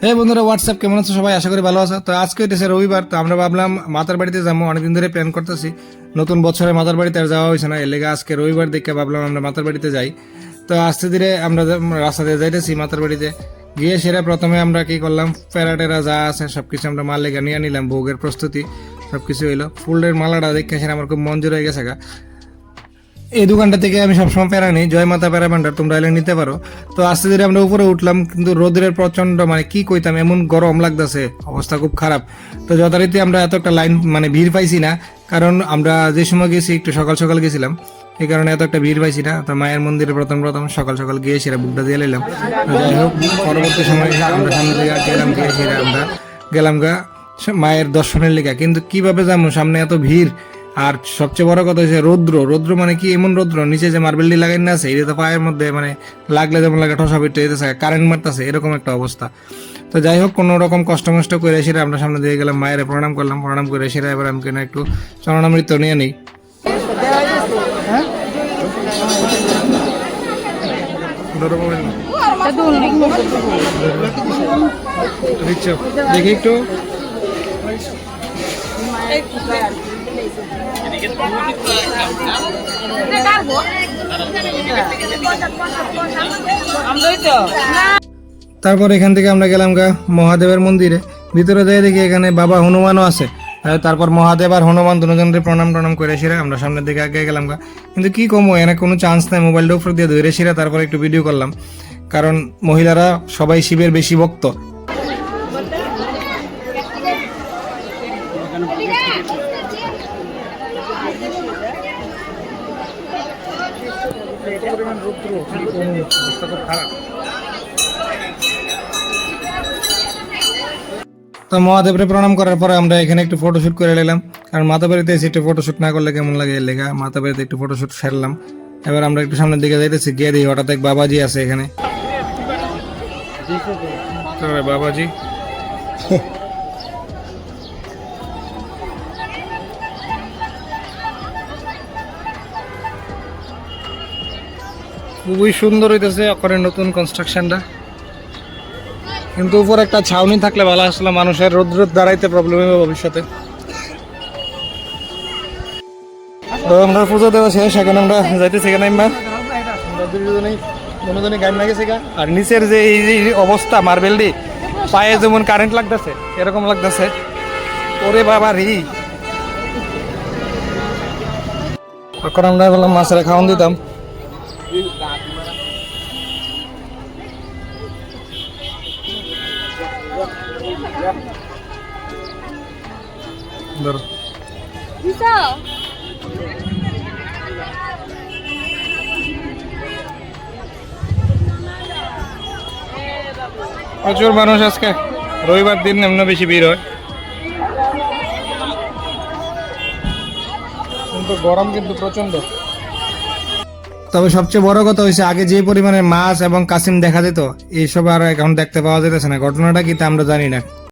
হে বন্ধুরা হোয়াটসঅ্যাপ, কেমন আছো সবাই? আশা করি ভালো আছো। তো আজকে হইতেছে রবিবার, তো আমরা ভাবলাম মাতার বাড়িতে যাবো। অনেকদিন ধরে প্ল্যান করতেছি, নতুন বছরে মাতার বাড়িতে আর যাওয়া হয়েছে না, এর লেগে আজকে রবিবার দেখে ভাবলাম আমরা মাতার বাড়িতে যাই। তো আস্তে ধীরে আমরা রাস্তা দিয়ে যাইতেছি মাতার বাড়িতে। গিয়ে সেরা প্রথমে আমরা কি করলাম, প্যারাটেরা যা আছে সবকিছু আমরা মাল লেগে নিয়ে নিলাম, ভোগের প্রস্তুতি সবকিছু হইলো। ফুলের মালাটা দেখে সেরা আমার খুব মন জুড়ে হয়ে গেছে গা। এই দোকানটা থেকে আমি সবসময় প্যারা নিই, জয় মাতা প্যারা ভান্ডার, তোমরা এলে নিতে পারো। তো আস্তে ধীরে আমরা উপরে উঠলাম, কিন্তু রোদের প্রচন্ড মানে কি কইতাম, এমন গরম লাগতেছে, অবস্থা খুব খারাপ। তো যথারীতি আমরা এত একটা লাইন মানে ভিড় পাইছি না, কারণ আমরা যে সময় গেছি একটু সকাল সকাল গেছিলাম, এই কারণে এত একটা ভিড় পাইছি না। তো মায়ের মন্দিরে প্রথম প্রথম সকাল সকাল গিয়ে সেরা বুকটা দিয়ে নিলাম। যাই হোক, পরবর্তী সময় আমরা সামনে দিকে গেলাম, গিয়ে সেরা আমরা গেলাম গা মায়ের দর্শনের লেখা। কিন্তু কিভাবে যাবো, সামনে এত ভিড়। আর সবচেয়ে বড় কথা হচ্ছে রৌদ্র। রৌদ্র মানে কি এমন রৌদ্র, নিচে যে মার্বেলটি লাগাই না আছে, এটা তো পায়ের মধ্যে মানে লাগলে যেমন লাগে ঠসা পিটে যেতেছে, কারেন্ট মারতেছে, এরকম একটা অবস্থা। তো যাই হোক, কোনো রকম কষ্ট মষ্ট করে সেটা আমরা সামনে দিয়ে গেলাম, মায়ের প্রণাম করলাম, প্রণাম করে সেটা এবার আমি কেন একটু চরণামৃত নিয়ে নিই। দেখি একটু তারপর এখান থেকে আমরা গেলাম গা মহাদেবের মন্দিরে। ভিতরে যাই দেখি এখানে বাবা হনুমানও আছে। তারপর মহাদেব আর হনুমান দুজনের প্রণাম টনাম করে সেরা আমরা সামনের দিকে আগে গেলাম গা। কিন্তু কি কমো, এনে কোনো চান্স নাই, মোবাইলটা উপর দিয়ে ধরে সেরা তারপর একটু ভিডিও করলাম, কারণ মহিলারা সবাই শিবের বেশি ভক্ত। তো মহাদেবরে প্রণাম করার পরে আমরা এখানে একটু ফটোশুট করে নিলাম, কারণ মাতা বাড়িতে এসে একটু ফটোশুট না করলে কেমন লাগে, এর লেগা মাতা বাড়িতে একটু ফটোশুট সেরলাম। এবার আমরা একটু সামনের দিকে যাইতেছি, গিয়ে দিই হঠাৎ এক বাবাজি আছে এখানে। বাবাজি খুবই সুন্দর হইতেছে ওখানে নতুন কনস্ট্রাকশনটা, কিন্তু উপর একটা ছাউনি থাকলে ভালো আসলে, মানুষের রোদ দাঁড়াইতে প্রবলেম হবে ভবিষ্যতে। তো আমরা পুজো দেওয়া শেষ, এখন আমরা যাইতেছি এখানে দুজনেই গান লাগেছে গা। আর নিচের যে এই অবস্থা মার্বেলটি, পায়ে যেমন কারেন্ট লাগতেছে এরকম লাগতেছে, ওরে বাবা রি। এখন আমরা বললাম মাছের খাওয়ান দিতাম। ধরো প্রচুর মানুষ আজকে, রবিবার দিন এমন বেশি ভিড় হয়, কিন্তু গরম কিন্তু প্রচন্ড। তবে সবচেয়ে বড় কথা হয়েছে, আগে যে পরিমাণে মাছ এবং কাসিম দেখা যেত, এইসব আর এখন দেখতে পাওয়া যেতেছে না। ঘটনাটা কি তা আমরা জানি না।